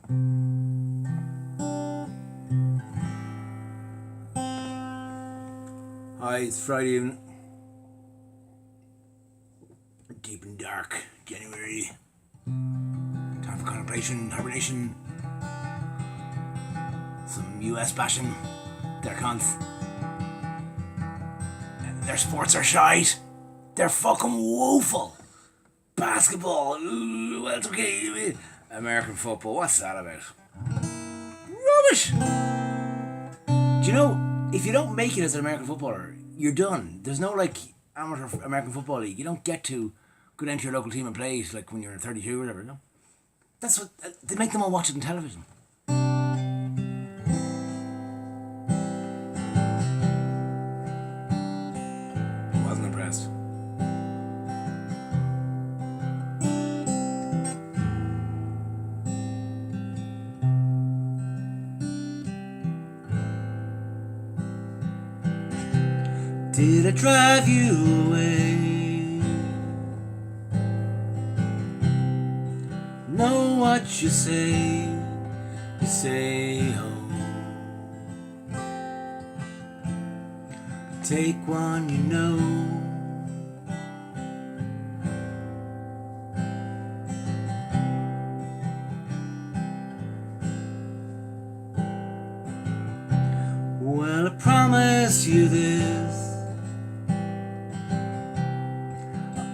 Hi, it's Friday evening. Deep and dark, January. Time for contemplation, hibernation. Some US bashing. They're cunts. Their sports are shite. They're fucking woeful. Basketball, ooh, well, it's okay. American football, what's that about? Rubbish! Do you know, if you don't make it as an American footballer, you're done. There's no, like, amateur American football league. You don't get to go down to your local team and play, like, when you're 32 or whatever, no? That's what, they make them all watch it on television. Wasn't impressed. Did I drive you away? Know what you say oh. Take one you know. Well, I promise you this,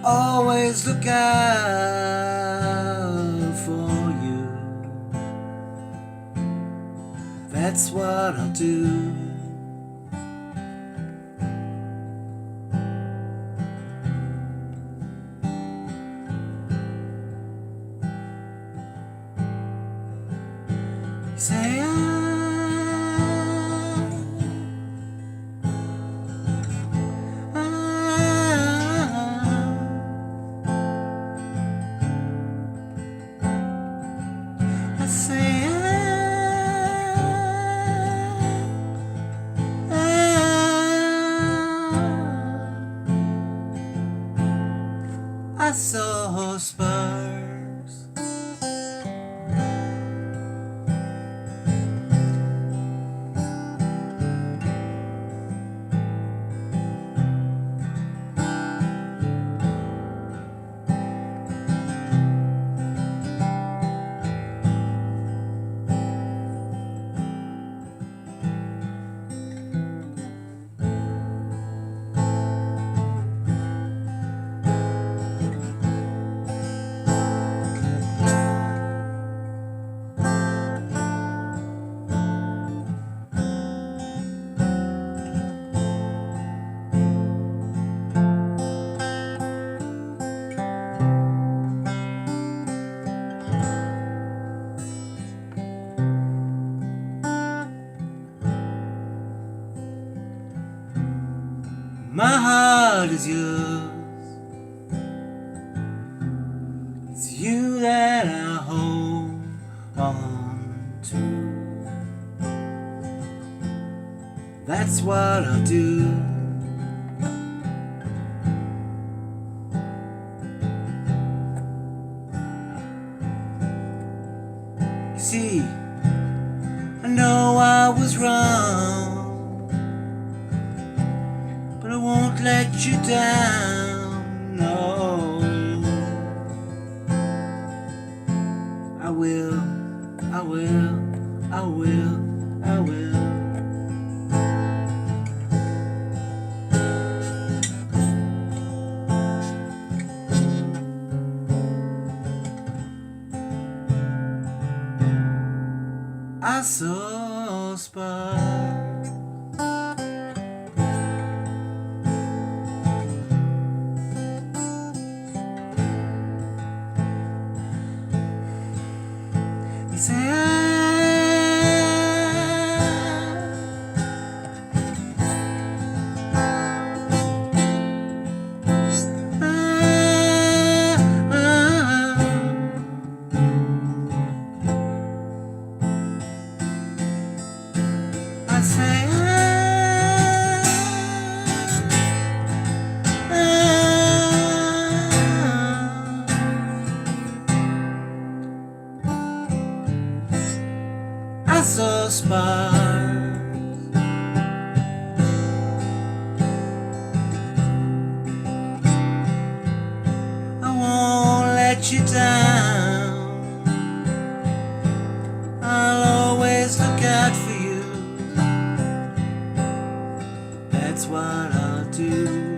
always look out for you. That's what I'll do. Say I saw sparks. My heart is yours. It's you that I hold on to. That's what I'll do. You see, I know I was wrong, but I won't let you down, no. I will. I saw sparks. You say I say I saw sparks. I won't let you down. I'll always look out for you. That's what I'll do.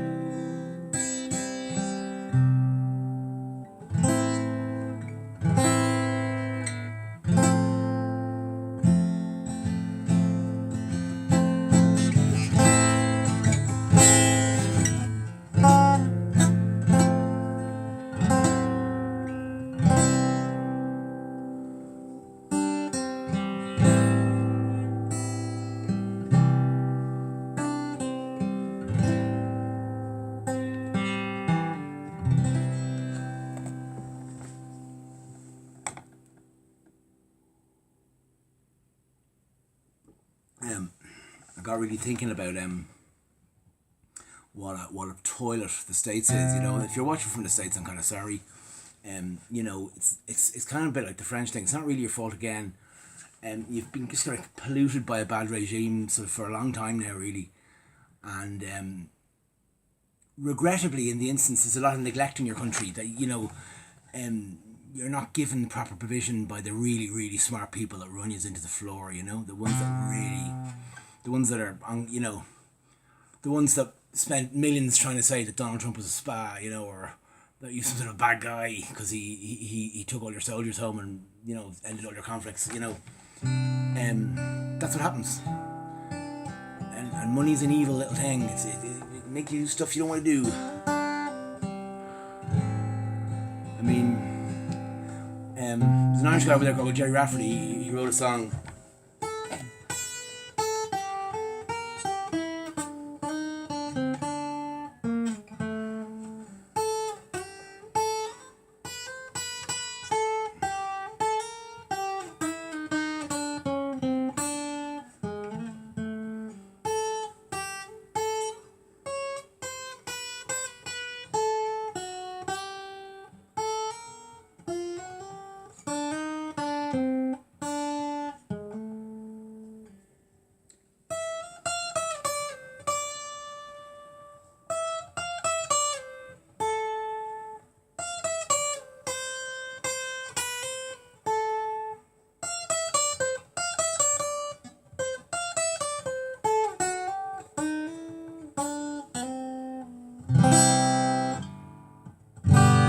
I got really thinking about what a toilet the States is. You know, if you're watching from the States, I'm kind of sorry. You know, it's kind of a bit like the French thing. It's not really your fault again. You've been just kind of polluted by a bad regime sort of for a long time now, really, and regrettably, in the instance, there's a lot of neglect in your country that you're not given proper provision by the really, really smart people that run you into the floor. You know, the ones that are on, the ones that spent millions trying to say that Donald Trump was a spa, or that you're some sort of bad guy because he took all your soldiers home and ended all your conflicts. That's what happens. And money's an evil little thing. It makes you do stuff you don't want to do. I mean, there's an Irish guy over there called Jerry Rafferty. He wrote a song.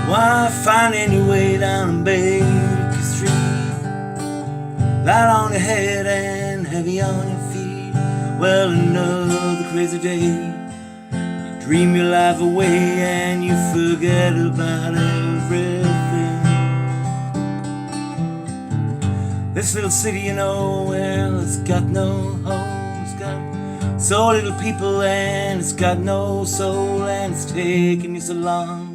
Why find any way down Baker Street? Light on your head and heavy on your feet. Well, another crazy day. You dream your life away and you forget about everything. This little city, well, it's got no home. It's got so little people and it's got no soul. And it's taken you so long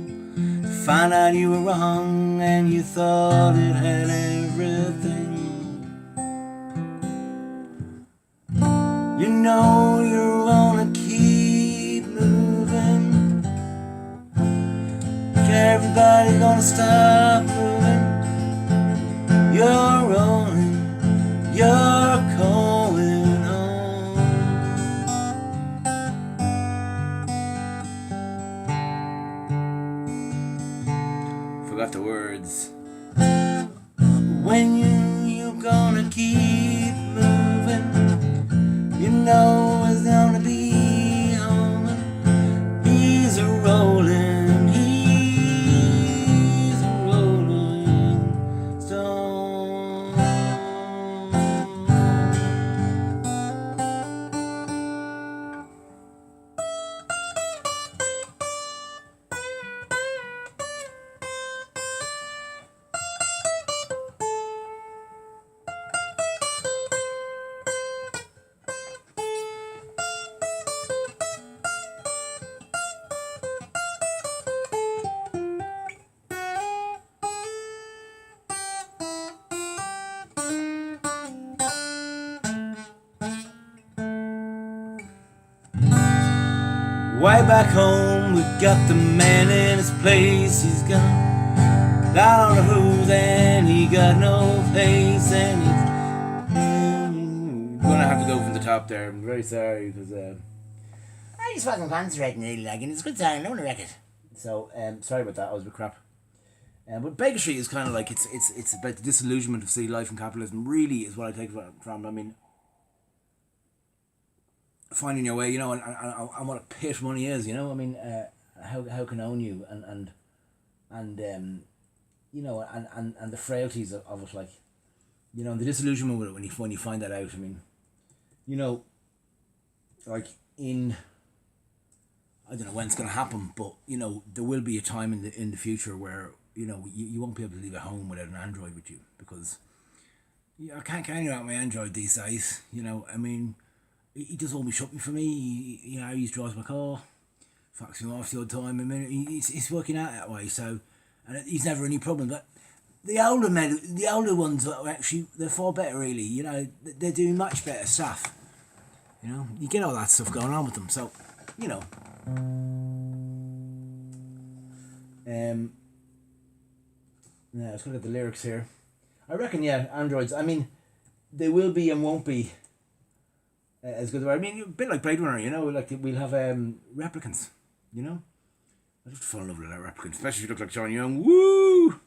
find out you were wrong and you thought it had everything. You're gonna keep moving. Everybody's gonna stop moving. You're rolling, you're going home. Forgot the words. When you're gonna keep moving, it's gonna be home. He's a rolling stone. Way back home, we got the man in his place. He's gone down on the hooves and he got no face and he's top there. I'm very sorry because I just wasn't concentrating really, like, and it's a good song. I don't want to wreck it. So sorry about that. I was a bit crap. But Baker Street is kind of like it's about the disillusionment of city life and capitalism. Really, is what I take from. I mean, finding your way, you know, and what a pit money is, you know. I mean, how can own you and you know, and the frailties of it, like, you know, and the disillusionment with it when you find that out. I mean, you know, like in, I don't know when it's going to happen, but you know, there will be a time in the future where, you know, you won't be able to leave at home without an Android with you, because I can't carry out my Android these days. You know, I mean, he does all my shopping for me. You know, he drives my car, fucks me off the odd time. I mean, he's working out that way. So, and he's never any problem. But the older ones are actually, they're far better. Really, you know, they're doing much better stuff. You know, you get all that stuff going on with them. So, you know, yeah, let's look at the lyrics here. I reckon, yeah, androids. I mean, they will be and won't be as good. I mean, a bit like Blade Runner, you know, like we'll have replicants, you know. I'd have to fall in love with that replicant, especially if you look like John Young. Woo!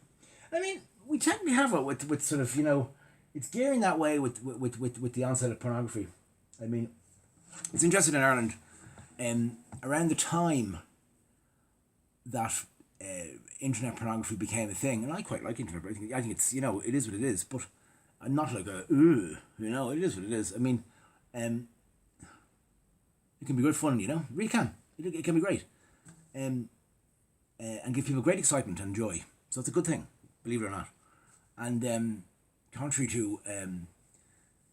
I mean, we technically have it with sort of, you know, it's gearing that way with the onset of pornography. I mean, it's interesting in Ireland, around the time that internet pornography became a thing, and I quite like internet, but I think it's, you know, it is what it is, but I'm not like you know, it is what it is. I mean, it can be good fun, you know, it really can. It can be great, and give people great excitement and joy. So it's a good thing, believe it or not. And contrary to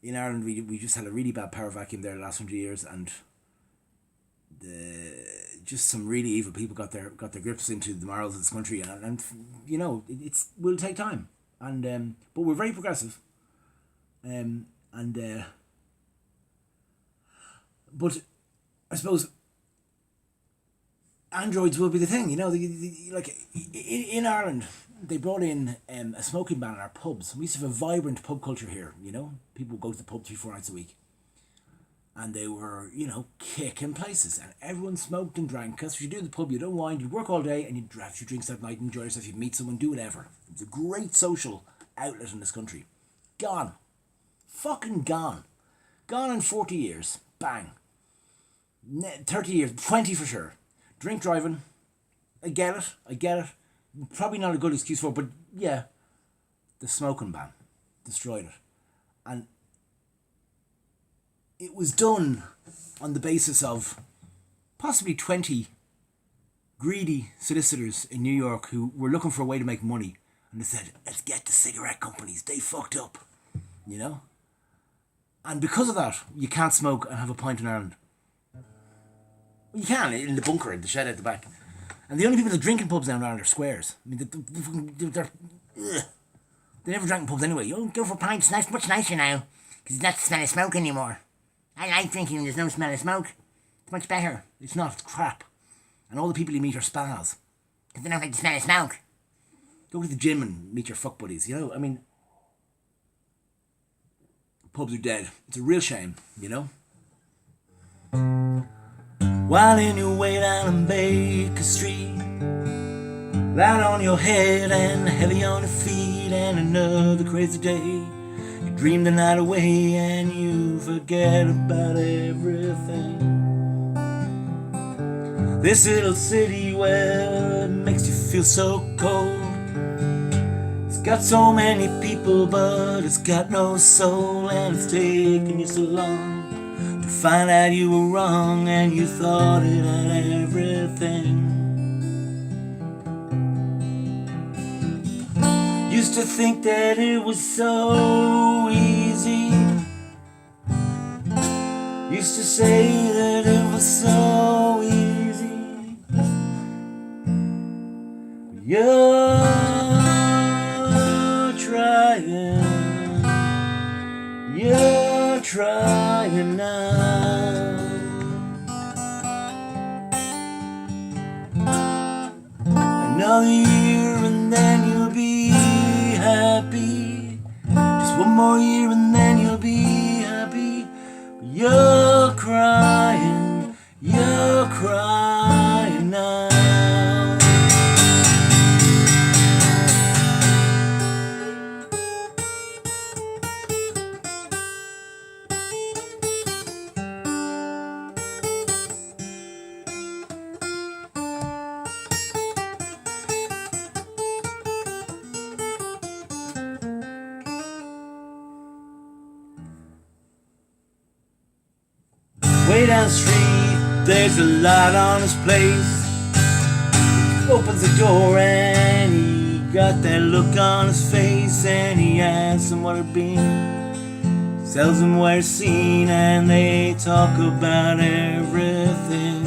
in Ireland, we just had a really bad power vacuum there the last 100 years, and just some really evil people got their grips into the morals of this country, and you know, it's will take time, and but we're very progressive, but I suppose androids will be the thing, you know. Like in Ireland, they brought in a smoking ban in our pubs. We used to have a vibrant pub culture here, you know. People would go to the pub 3-4 nights a week. And they were, you know, kicking places. And everyone smoked and drank. Because if you do in the pub, you don't wind. You'd work all day and you'd have your drinks that night and enjoy yourself. You'd meet someone, do whatever. It was a great social outlet in this country. Gone. Fucking gone. Gone in 40 years. Bang. 30 years. 20 for sure. Drink driving. I get it. Probably not a good excuse for it, but yeah. The smoking ban destroyed it. And it was done on the basis of possibly 20 greedy solicitors in New York who were looking for a way to make money. And they said, let's get the cigarette companies. They fucked up, you know? And because of that, you can't smoke and have a pint in Ireland. You can, in the bunker, in the shed at the back. And the only people that drink in pubs down in Ireland are squares. I mean, they never drank in pubs anyway. You don't go for pints, it's much nicer now. Because it's not the smell of smoke anymore. I like drinking when there's no smell of smoke. It's much better. It's not, it's crap. And all the people you meet are spas. Because they don't like the smell of smoke. Go to the gym and meet your fuck buddies, you know? I mean, pubs are dead. It's a real shame, you know? Winding your way down on Baker Street, light on your head and heavy on your feet, and another crazy day. You dream the night away and you forget about everything. This little city, well, it makes you feel so cold. It's got so many people, but it's got no soul, and it's taken you so long to find out you were wrong, and you thought it had everything. Used to think that it was so easy. Used to say that it was so easy. You're trying now. Another year and then you'll be happy. Just one more year and then you'll be happy. You're crying now. Way down the street, there's a light on his place. He opens the door and he got that look on his face, and he asks him what it been. Tells him where it's seen, and they talk about everything.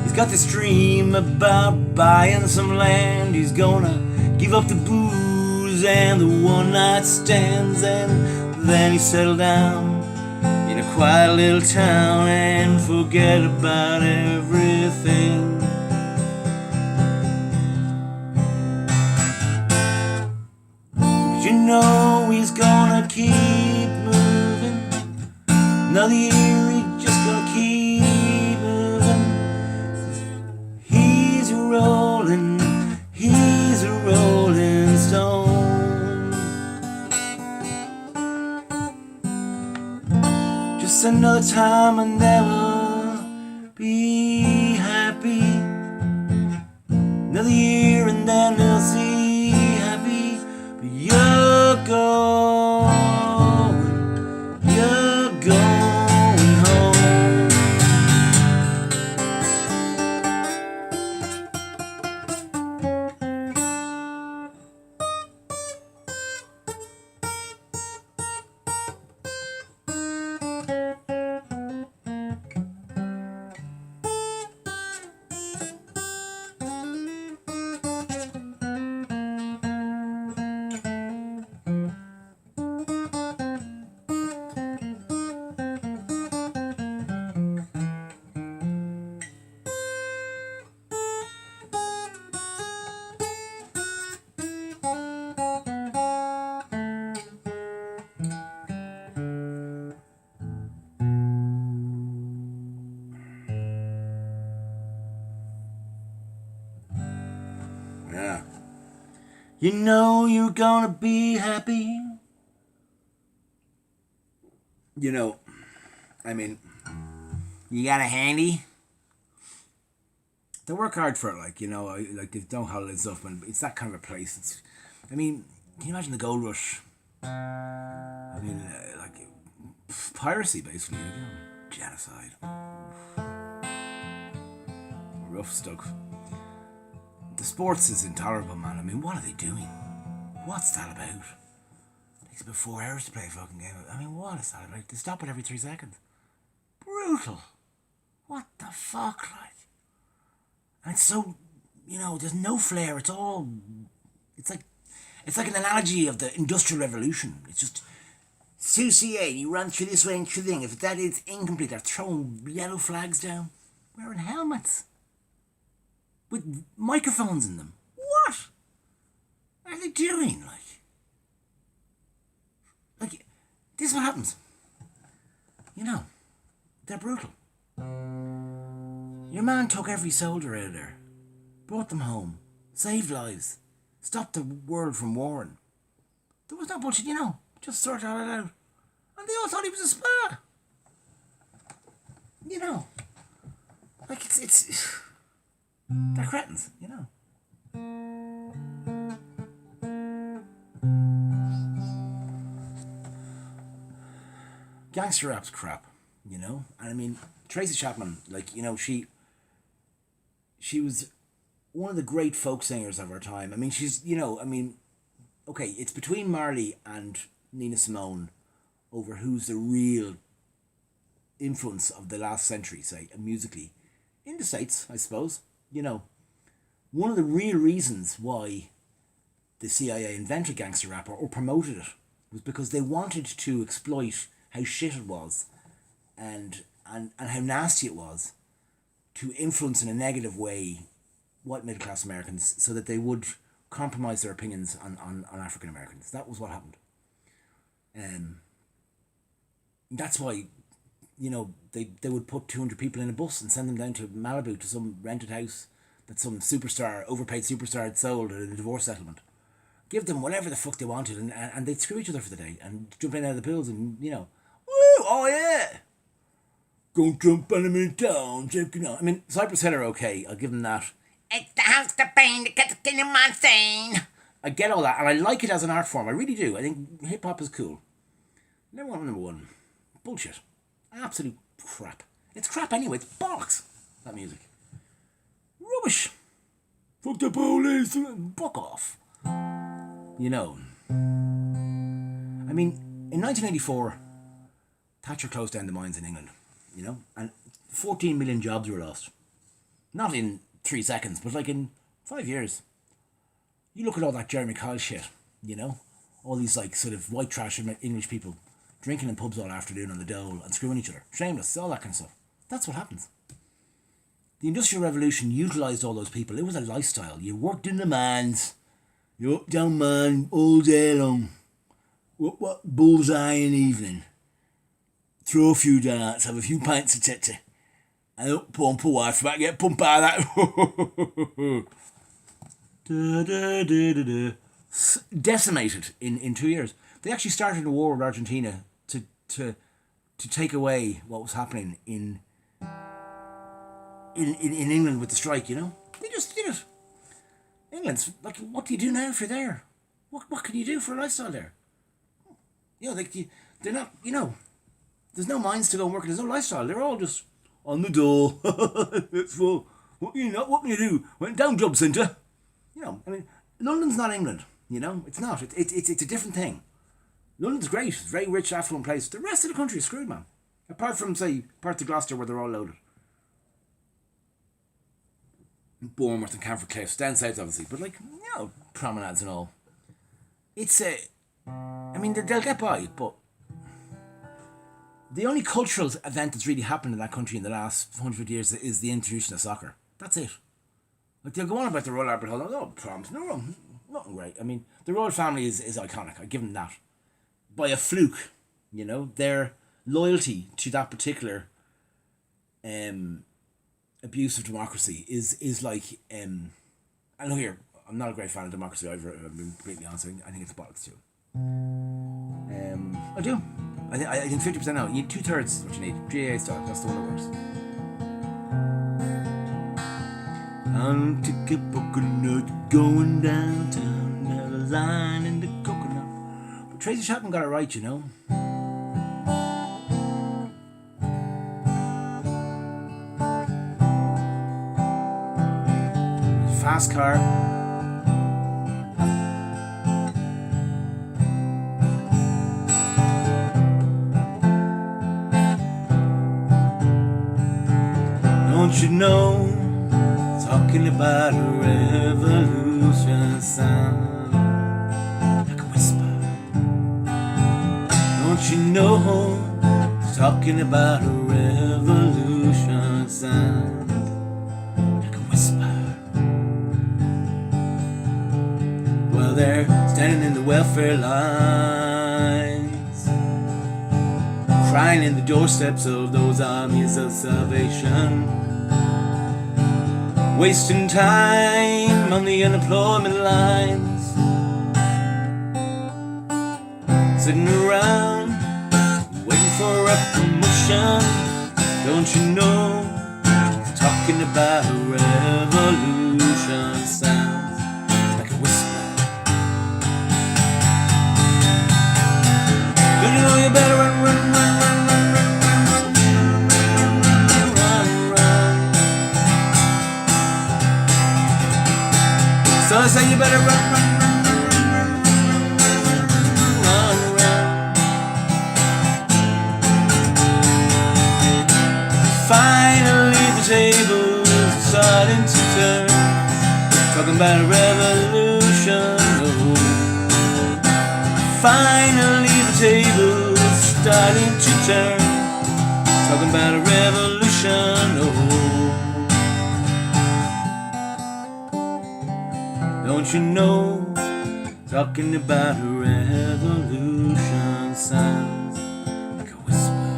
He's got this dream about buying some land. He's gonna give up the booze and the one night stands, and then he settled down in a quiet little town and forget about everything. But you know he's gonna keep moving. Another year he's just gonna keep moving. He's a rolling stone. Just another time I'll never be happy. Another year and then he'll see happy. But you're going home. Yeah. You know you're gonna be happy. You know, I mean, you got a handy? They work hard for it, like, you know, like they don't holiday stuff, but it's that kind of a place. It's, I mean, can you imagine the gold rush? I mean, like, piracy, basically, you know, genocide. Rough stuff. The sports is intolerable, man. I mean, what are they doing? What's that about? It takes about 4 hours to play a fucking game. I mean, what is that about? They stop it every 3 seconds. Brutal. What the fuck, like? And it's so, you know, there's no flair. It's all, it's like an analogy of the Industrial Revolution. It's just 2CA, you run through this way and through the thing. If that is incomplete, they're throwing yellow flags down, wearing helmets with microphones in them. What are they doing? Like this is what happens. You know, they're brutal. Your man took every soldier out of there, brought them home, saved lives, stopped the world from warring. There was no bullshit, you know, just sorted it out. And they all thought he was a spa. You know, like it's they're cretins, you know. Gangster rap's crap, you know. And I mean, Tracy Chapman, like, you know, she was one of the great folk singers of her time. I mean, she's, you know, I mean, okay, it's between Marley and Nina Simone over who's the real influence of the last century, say, musically, in the States, I suppose. You know, one of the real reasons why the CIA invented gangster rap or promoted it was because they wanted to exploit how shit it was and how nasty it was to influence in a negative way white middle class Americans so that they would compromise their opinions on African Americans. That was what happened. That's why, they would put 200 people in a bus and send them down to Malibu to some rented house that some overpaid superstar had sold at a divorce settlement. Give them whatever the fuck they wanted, and they'd screw each other for the day and jump in and out of the pools and, woo, oh yeah! Go jump on them in town, I mean, Cypress Hill are okay, I'll give them that. It's the house, the pain, the getting my thing. I get all that, and I like it as an art form, I really do. I think hip-hop is cool. Number one. Bullshit. Absolute crap. It's crap anyway, it's bollocks, that music. Rubbish. Fuck the police. Fuck off. I mean, in 1984, Thatcher closed down the mines in England, and 14 million jobs were lost. Not in 3 seconds, but like in 5 years. You look at all that Jeremy Kyle shit, all these like sort of white trash English people drinking in pubs all afternoon on the dole and screwing each other, shameless, all that kind of stuff. That's what happens. The Industrial Revolution utilised all those people. It was a lifestyle. You worked in the mines. You're up down man all day long. What bullseye in the evening. Throw a few darts, have a few pints of tete. And up pump a wife back, get pump out of that. Decimated in 2 years. They actually started a war with Argentina to take away what was happening in England with the strike, They just did it. England's like, what do you do now if you're there? What can you do for a lifestyle there? They're not, there's no mines to go and work, there's no lifestyle. They're all just on the dole. It's full. What can you do? Went down job centre. I mean, London's not England, It's not. It's a different thing. London's great. It's a very rich, affluent place. The rest of the country is screwed, man. Apart from, say, parts of Gloucester where they're all loaded. Bournemouth and Camford Cliffs, down south obviously, but promenades and all. It's they'll get by, but the only cultural event that's really happened in that country in the last 100 years is the introduction of soccer. That's it. Like, they'll go on about the Royal Albert Hall, proms, no, nothing great. I mean, the royal family is iconic, I give them that. By a fluke, their loyalty to that particular abuse of democracy is like, and look here, I'm not a great fan of democracy either, I've been completely honest. I think it's bollocks too. I do. I think 50% now. You need 2/3 is what you need. GAA style, that's the one that works. I'll take a coconut going downtown, have a line in the coconut. But Tracy Chapman got it right, Fast car. Don't you know, talking about a revolution sound like a whisper. Don't you know, talking about a revolution sound like a whisper. Well, they're standing in the welfare lines, crying in the doorsteps of those armies of salvation, wasting time on the unemployment lines, sitting around waiting for a promotion. Don't you know, talking about a revolution sounds like a whisper. Don't you know you better run, run, run, run, run, run, run, run, run. So I say you better run, run, run, run, run. Finally the tables are starting to turn, talking about a revolution. Oh. Finally the tables are starting to turn, talking about a revolution. Oh. Don't you know, talking about a revolution sounds like a whisper.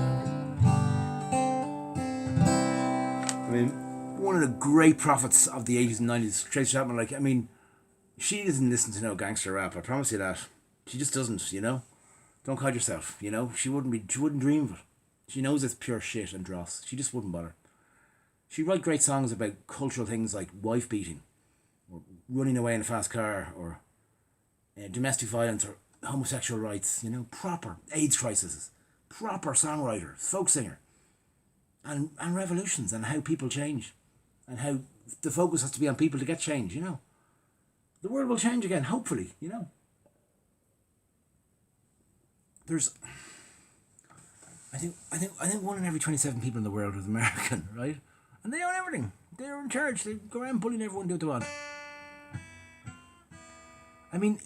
one of the great prophets of the 80s and 90s, Tracy Chapman. Like, I mean, she doesn't listen to no gangster rap, I promise you that. She just doesn't, you know. Don't kid yourself, you know. She wouldn't dream of it. She knows it's pure shit and dross. She just wouldn't bother. She'd write great songs about cultural things like wife beating, or running away in a fast car, or domestic violence, or homosexual rights, you know, proper AIDS crises, proper songwriter, folk singer, and revolutions, and how people change, and how the focus has to be on people to get change, you know. The world will change again, hopefully, you know. I think 1 in every 27 people in the world is American, right? And they own everything. They're in charge. They go around bullying everyone, do what they want. I mean,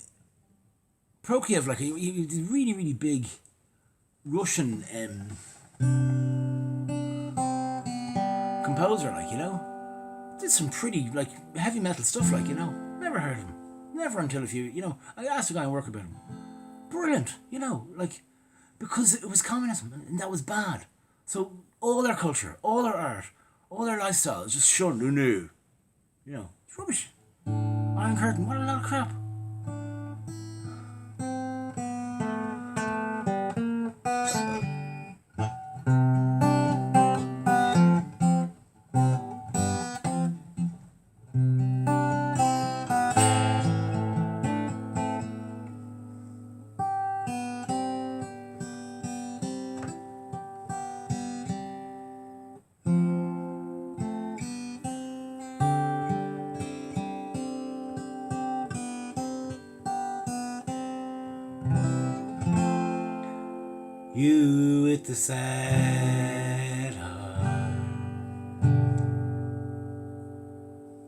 Prokofiev, like, he was a really, really big Russian composer, like, you know. Did some pretty, like, heavy metal stuff, like, you know. Never heard of him. Never until a few, you know. I asked a guy in work about him. Brilliant, you know, like, because it was communism and that was bad. So all their culture, all their art, all their lifestyle is just shunned or new. You know, it's rubbish. Iron Curtain, what a lot of crap. You with the sad heart,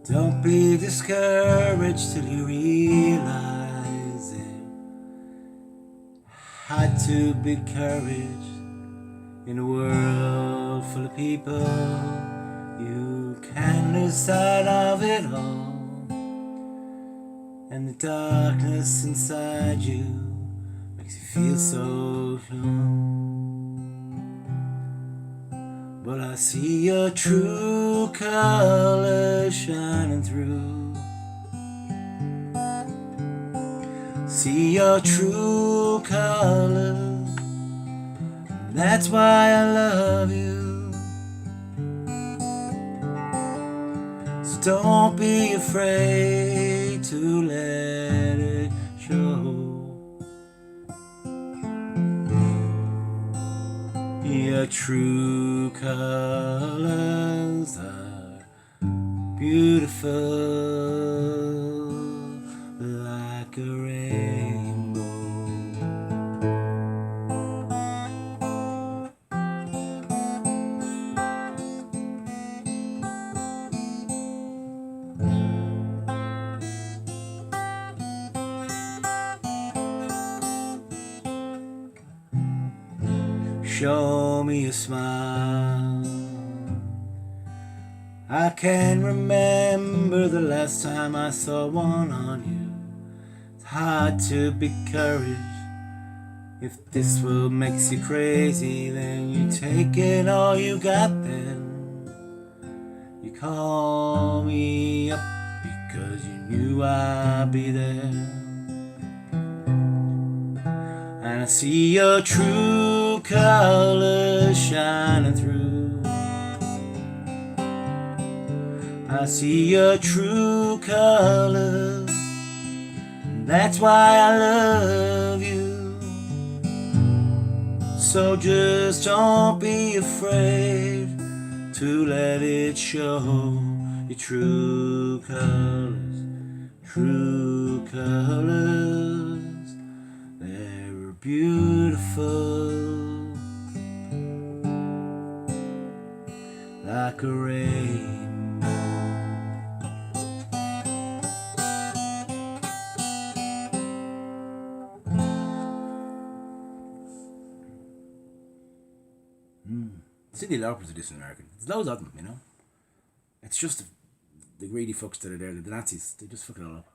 don't be discouraged till you realize it had to be courage in a world full of people. You can lose sight of it all, and the darkness inside you makes you feel so young. But I see your true colors shining through. See your true colors, that's why I love you. So don't be afraid to let it show. Your true colors are beautiful, like a rainbow. Show me a smile. I can't remember the last time I saw one on you. It's hard to be courage. If this world makes you crazy, then you take it all you got then. You call me up because you knew I'd be there. And I see your true colors shining through. I see your true colors, that's why I love you. So just don't be afraid to let it show. Your true colors, true colors, they're beautiful, like a rainbow. Cindy Lauper's a decent American. There's loads of them, you know. It's just the greedy fucks that are there, the Nazis, they just fuck it all up.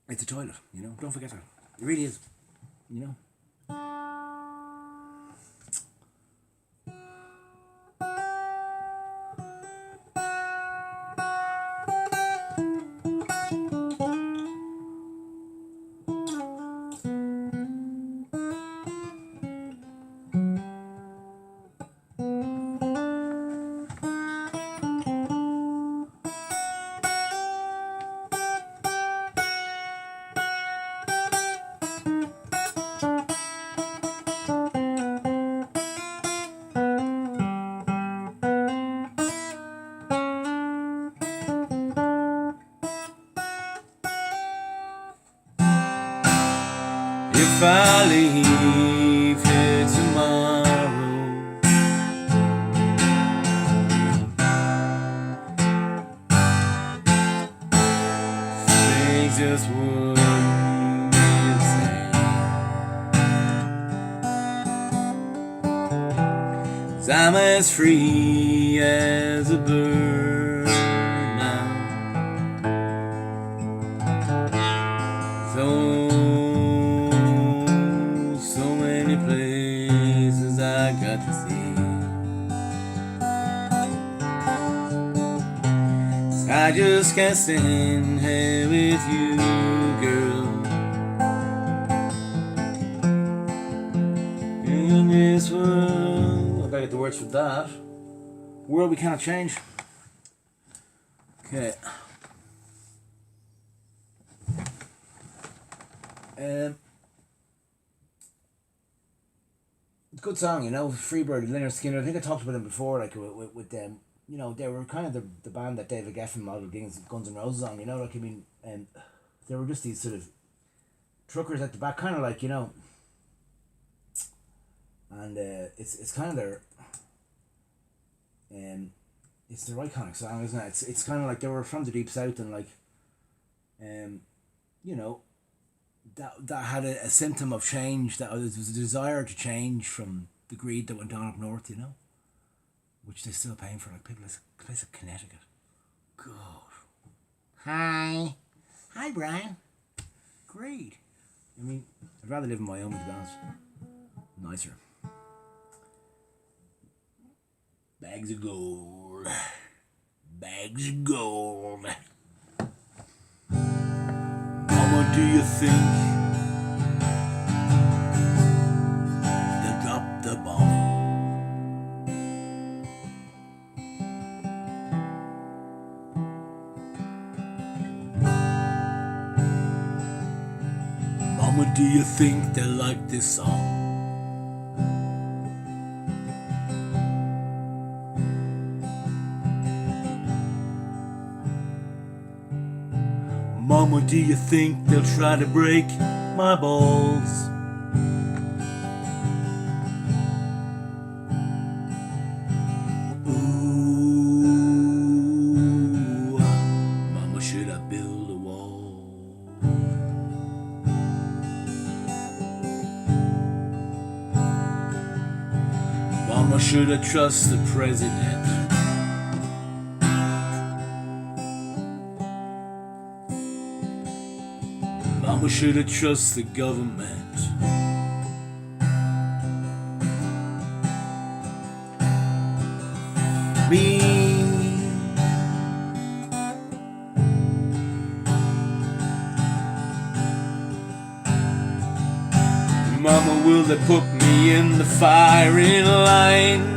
It's a toilet, you know, don't forget that. It really is, you know. if I leave here tomorrow? Things just wouldn't be the same. 'Cause I'm as free as a bird now. So many places I got to see. 'Cause I just can't stand here with you, girl. In this world, I gotta get the words for that. World we cannot change. Okay. Good song, you know, Freebird and Lynyrd Skynyrd. I think I talked about them before, like with them. You know, they were kind of the band that David Geffen modeled Guns N' Roses on. You know, like I mean, they were just these sort of truckers at the back, kind of like, you know. And it's kind of their it's their iconic song, isn't it? It's kind of like they were from the deep south and like, you know. That had a symptom of change, that was a desire to change from the greed that went on up north, you know, which they're still paying for, like people in a place of Connecticut. God. Hi, Brian. Great. I mean, I'd rather live in Wyoming, to be honest. Nicer. Bags of gold. Bags of gold. Mama, do you think they'll drop the bomb? Mama, do you think they'll like this song? Mama, do you think they'll try to break my balls? Ooh, Mama, should I build a wall? Mama, should I trust the president? Mama, should I trust the government? Me. Mama, will they put me in the firing line?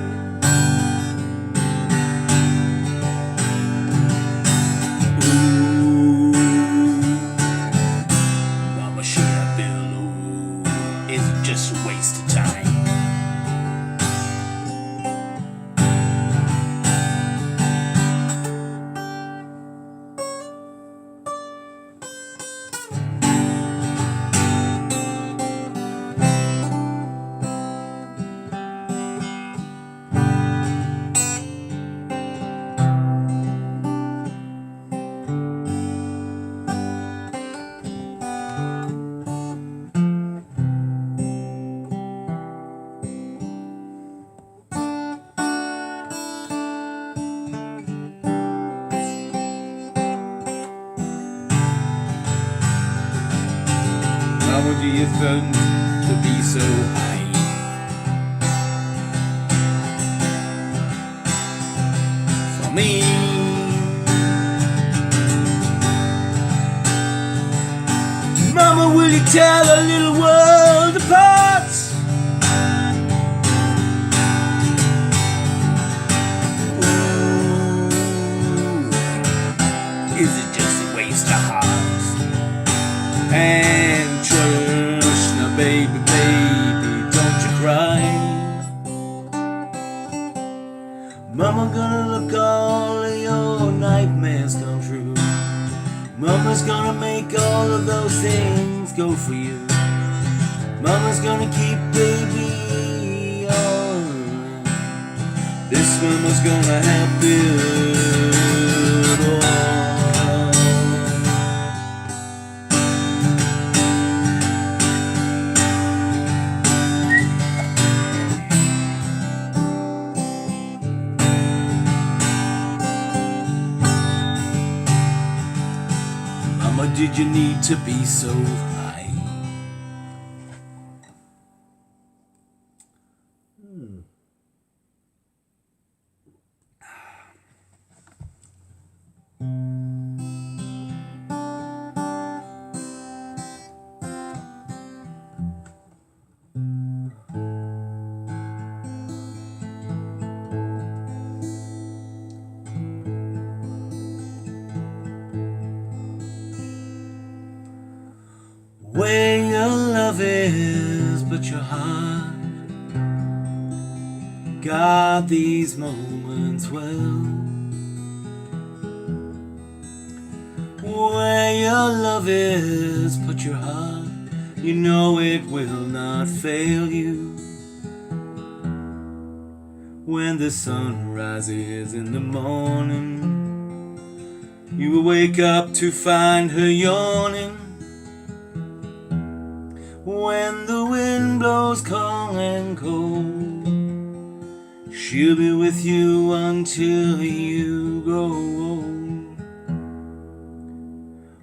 Just a waste of time. How do you think to be so high? For me, Mama, will you tear the little world apart? Ooh, is it just a waste of hearts? And trust, now baby, don't you cry. Mama, gonna look all of your nightmares come true. Mama's gonna make all of those things go for you. Mama's gonna keep baby on. This mama's gonna help it all. Mama, did you need to be so high? Where your love is, but your heart got these moments well. Where your love is, put your heart, you know it will not fail you. When the sun rises in the morning, you will wake up to find her yawning. When the wind blows calm and cold, she'll be with you until you grow old.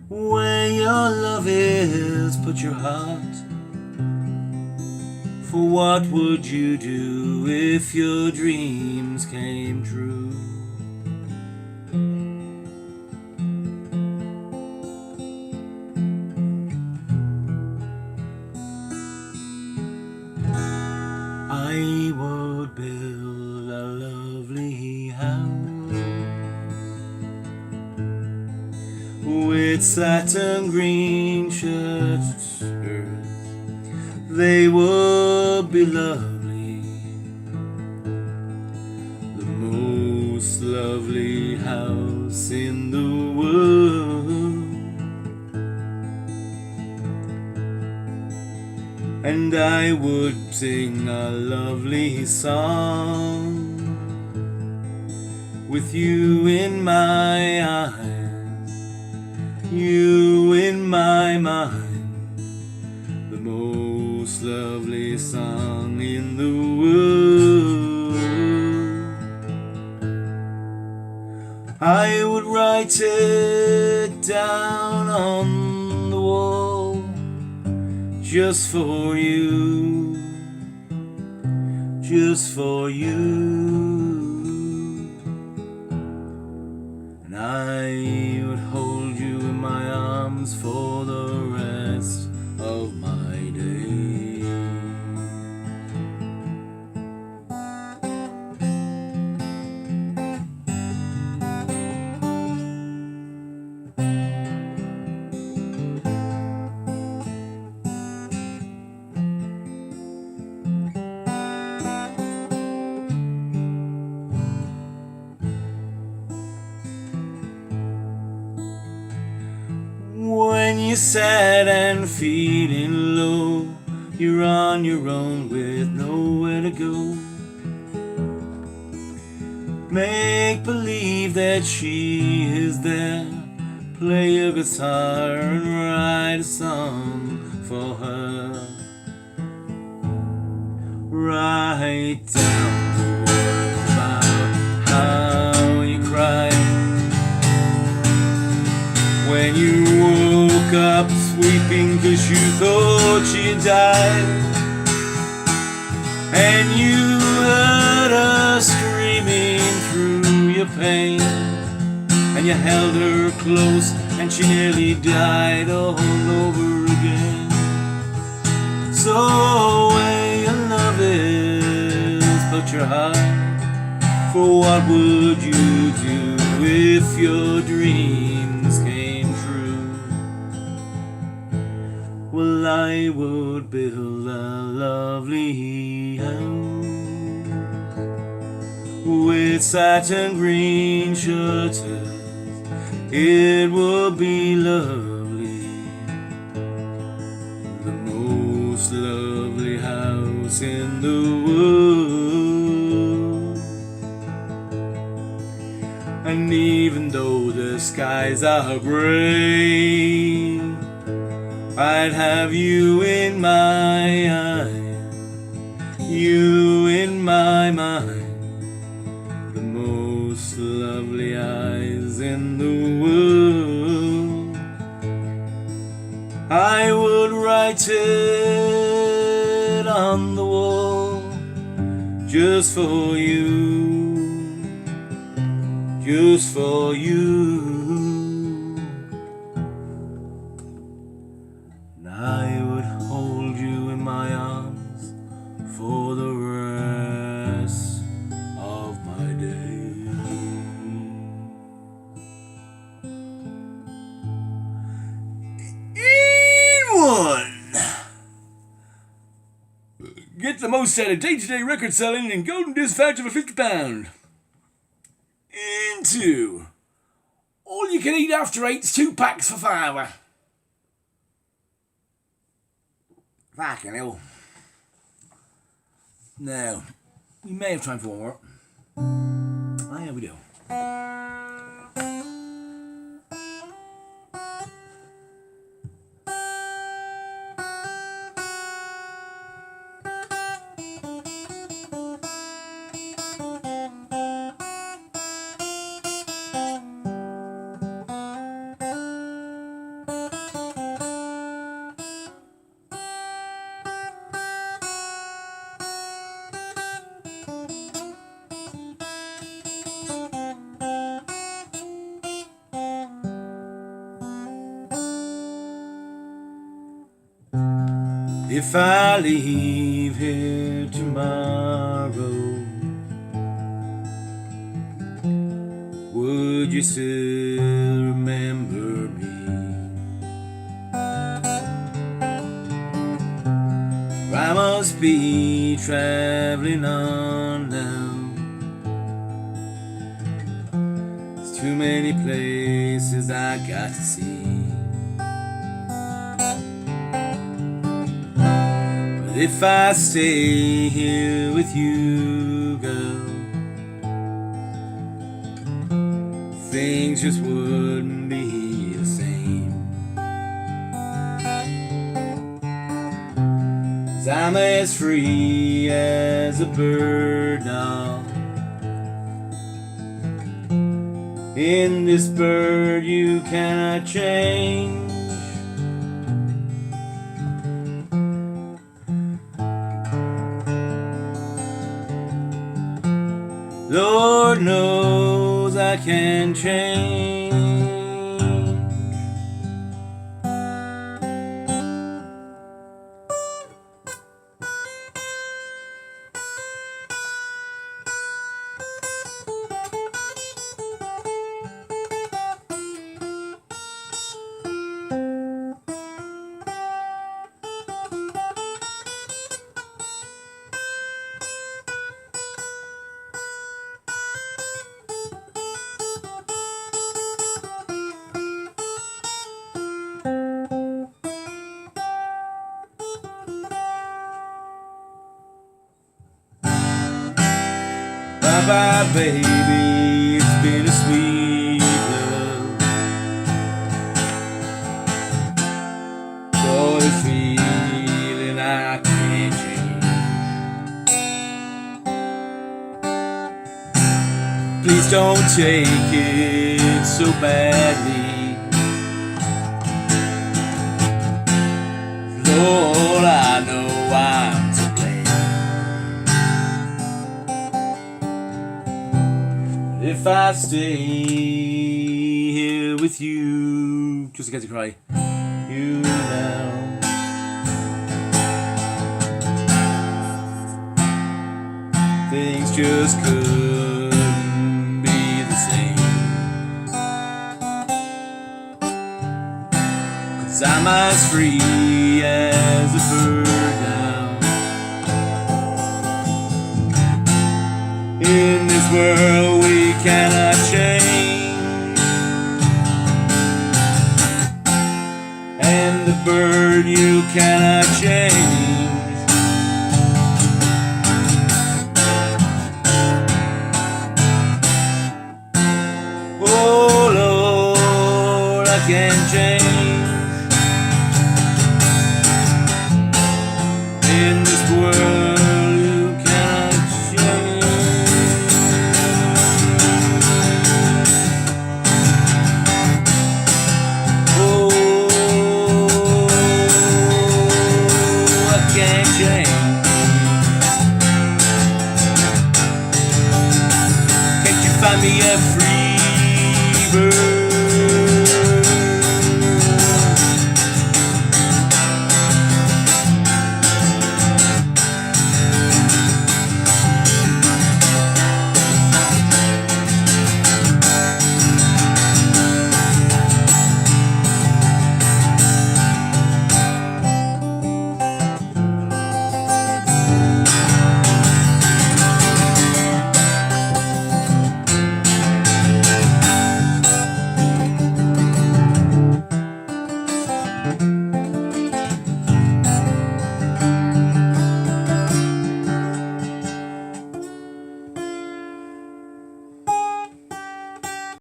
Where your love is, put your heart. For what would you do if your dreams came true? I would build a lovely house with satin green shutters. They would be lovely, the most lovely house in the world. And I would sing a lovely song with you in my eyes, you in my mind, the most lovely song in the world. I would write it down on the wall just for you, just for you. And I would hold you in my arms for the rest of my days. When you're sad and feeling low, you're on your own with nowhere to go. Make believe that she is there. Play a guitar and write a song for her. Write down the words about how you cried when you woke up weeping 'cause you thought she died, and you heard her screaming through your pain, and you held her close and she nearly died all over again. So where your love is, put your heart. For what would you do if your dreams came true? Well, I would build a lovely house with satin green shutters. It would be lovely, the most most lovely house in the world. And even though the skies are grey, I'd have you in my eye, you in my mind. The most lovely eyes in the world. I would write it on the wall just for you, just for you. And I would hold you in my arms for the rest of my days. In one, get the most out of day-to-day record selling and golden dispatch of a £50. In two, all you can eat after 8's 2 packs for £5. Fucking hell. Now, we may have time for one more. Ah, yeah, we do. If I leave here tomorrow, would you still remember me? I must be traveling on now. There's too many places I got to see. If I stay here with you, girl, things just wouldn't be the same. 'Cause I'm as free as a bird now. In this bird you cannot change. Lord knows I can change. Bye-bye, baby, it's been a sweet love. Joy feeling I can't change. Please don't take it so badly. Lord, I know I'm to blame. If I stay here with you, just in case you cry, you now, things just couldn't be the same. 'Cause I'm as free as a bird now. In this world we cannot change, and the bird you cannot change. can't change. In this world you cannot change. Oh, I can't change. Can't you find me a